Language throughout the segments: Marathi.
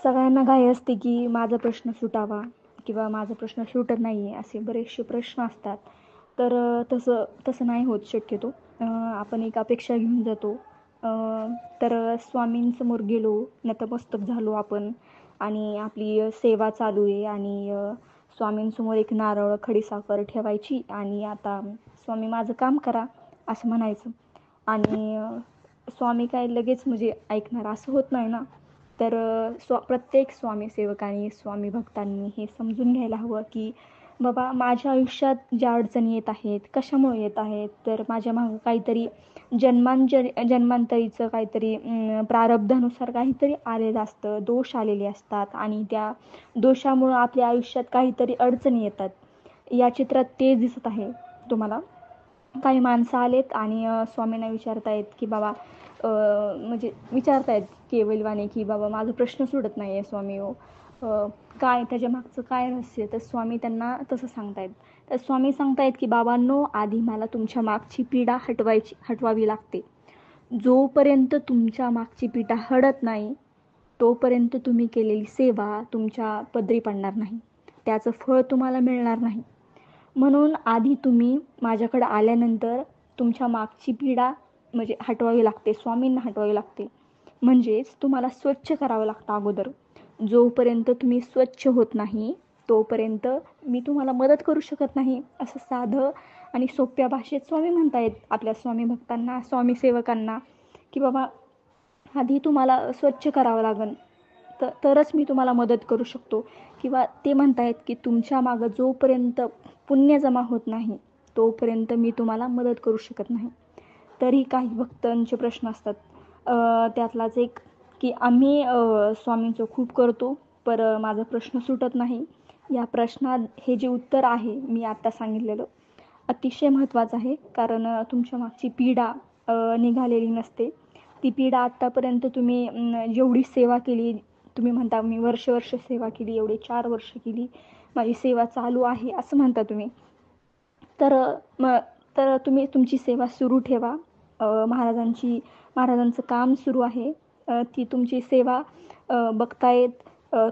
सगळ्यांना घाई असते की माझा प्रश्न सुटावा किंवा माझा प्रश्न सुटत नाही आहे, असे बरेचसे प्रश्न असतात. तर तसं तसं नाही होत शक्यतो. आपण एक अपेक्षा घेऊन जातो. अ, तर स्वामींसमोर गेलो, नतमस्तक झालो आपण आणि आपली सेवा चालू आहे आणि स्वामींसमोर एक नारळ, खडीसाखर ठेवायची आणि आता स्वामी माझं काम करा, असं म्हणायचं. आणि स्वामी काय लगेच म्हणजे ऐकणार असं होत नाही ना. तर प्रत्येक स्वामी सेवकांनी, स्वामी भक्तांनी हे समजून घ्यायला हवं की बाबा माझ्या आयुष्यात ज्या अडचणी येत आहेत, कशामुळे येत आहेत, तर माझ्या मागं काहीतरी जन्मांतरीचं काहीतरी प्रारब्धानुसार काहीतरी आलेलं असतं, दोष आलेले असतात आणि त्या दोषामुळं आपल्या आयुष्यात काहीतरी अडचणी येतात. या चित्रात ते दिसत आहे तुम्हाला. काही माणसं आलेत आणि स्वामींना विचारतायत की बाबा म्हणजे विचारतायत केवलवाणे की बाबा माझा प्रश्न सुटत नाही आहे स्वामी हो. काय त्याच्या मागचं काय रहस्य. तर स्वामी त्यांना तसं सांगतायत. तर स्वामी सांगतायत की बाबांनो, आधी मला तुमच्या मागची पीडा हटवावी लागते. जोपर्यंत तुमच्या मागची पीडा हटत नाही तोपर्यंत तुम्ही केलेली सेवा तुमच्या पदरी पडणार नाही, त्याचं फळ तुम्हाला मिळणार नाही. म्हणून आधी तुम्ही माझ्याकडे आल्यानंतर तुमच्या मागची पीडा म्हणजे हटवावी लागते, स्वामींना हटवावी लागते. म्हणजेच तुम्हाला स्वच्छ करावं लागतं अगोदर. जोपर्यंत तुम्ही स्वच्छ होत नाही तोपर्यंत मी तुम्हाला मदत करू शकत नाही, असं साधं आणि सोप्या भाषेत स्वामी म्हणतायत आपल्या स्वामी भक्तांना, स्वामी सेवकांना की बाबा आधी तुम्हाला स्वच्छ करावं लागेल, तरच मी तुम्हाला मदत करू शकतो. किंवा ते म्हणतायत की तुमच्या मागं जोपर्यंत पुण्य जमा होत नाही तोपर्यंत मी तुम्हाला मदत करू शकत नाही. तरी काही भक्तांचे प्रश्न असतात. त्यातलाच एक की आम्ही स्वामींचं खूप करतो पर माझा प्रश्न सुटत नाही. या प्रश्नात हे जे उत्तर आहे मी आत्ता सांगितलेलं अतिशय महत्त्वाचं आहे. कारण तुमच्या मागची पीडा निघालेली नसते. ती पीडा आत्तापर्यंत तुम्ही जेवढी सेवा केली, तुम्ही म्हणता मी वर्ष सेवा केली, एवढे 4 वर्ष केली, माझी सेवा चालू आहे असं म्हणता तुम्ही. तर तर तुम्ही तुमची सेवा सुरू ठेवा. महाराजांचं काम सुरू आहे. ती तुमची सेवा बघतायत.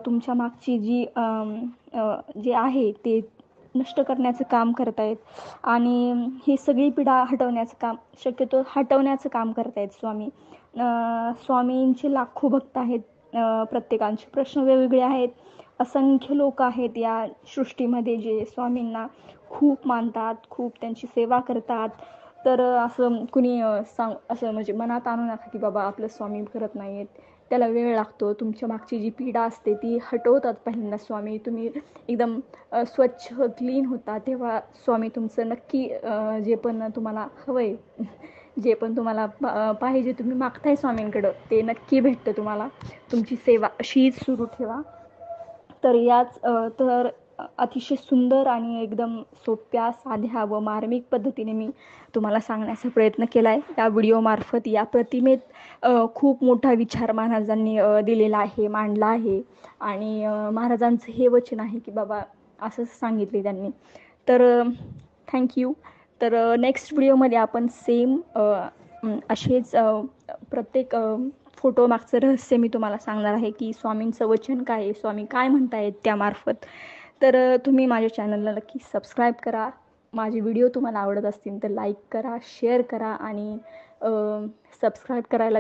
तुमच्या मागची जे आहे ते नष्ट करण्याचं काम करतायत आणि ही सगळी पीडा हटवण्याचं काम, शक्यतो हटवण्याचं काम करतायत स्वामी. स्वामींचे लाखो भक्त आहेत. प्रत्येकांचे प्रश्न वेगवेगळे आहेत. असंख्य लोक आहेत या सृष्टीमध्ये जे स्वामींना खूप मानतात, खूप त्यांची सेवा करतात. तर असं कुणी असं म्हणजे मनात आणू नका की बाबा आपलं स्वामी करत नाही आहेत, त्याला वेळ लागतो. तुमच्या मागची जी पीडा असते ती हटवतात पहिल्यांदा स्वामी. तुम्ही एकदम स्वच्छ क्लीन होता तेव्हा स्वामी तुमचं नक्की जे पण तुम्हाला हवं आहे, जे पण तुम्हाला पाहिजे, तुम्ही मागताय स्वामींकडं, ते नक्की भेटतं तुम्हाला. तुमची सेवा अशीच सुरू ठेवा. तर अतिशय सुंदर आणि एकदम सोप्या, साध्या व मार्मिक पद्धतीने मी तुम्हाला सांगण्याचा प्रयत्न केला आहे या व्हिडिओमार्फत. या प्रतिमेत खूप मोठा विचार महाराजांनी दिलेला आहे, मांडला आहे आणि महाराजांचं हे वचन आहे की बाबा असंच सांगितले त्यांनी. तर थँक्यू. तर नेक्स्ट व्हिडिओमध्ये आपण सेम असेच प्रत्येक फोटो मागचं रहस्य मी तुम्हाला सांगणार आहे की स्वामींचं वचन काय आहे, स्वामी काय म्हणतायत त्यामार्फत. तर तुम्ही माझ्या चॅनलला नक्की सबस्क्राईब करा. माझे व्हिडिओ तुम्हाला आवडत असतील तर लाईक करा, शेअर करा आणि सबस्क्राईब करायला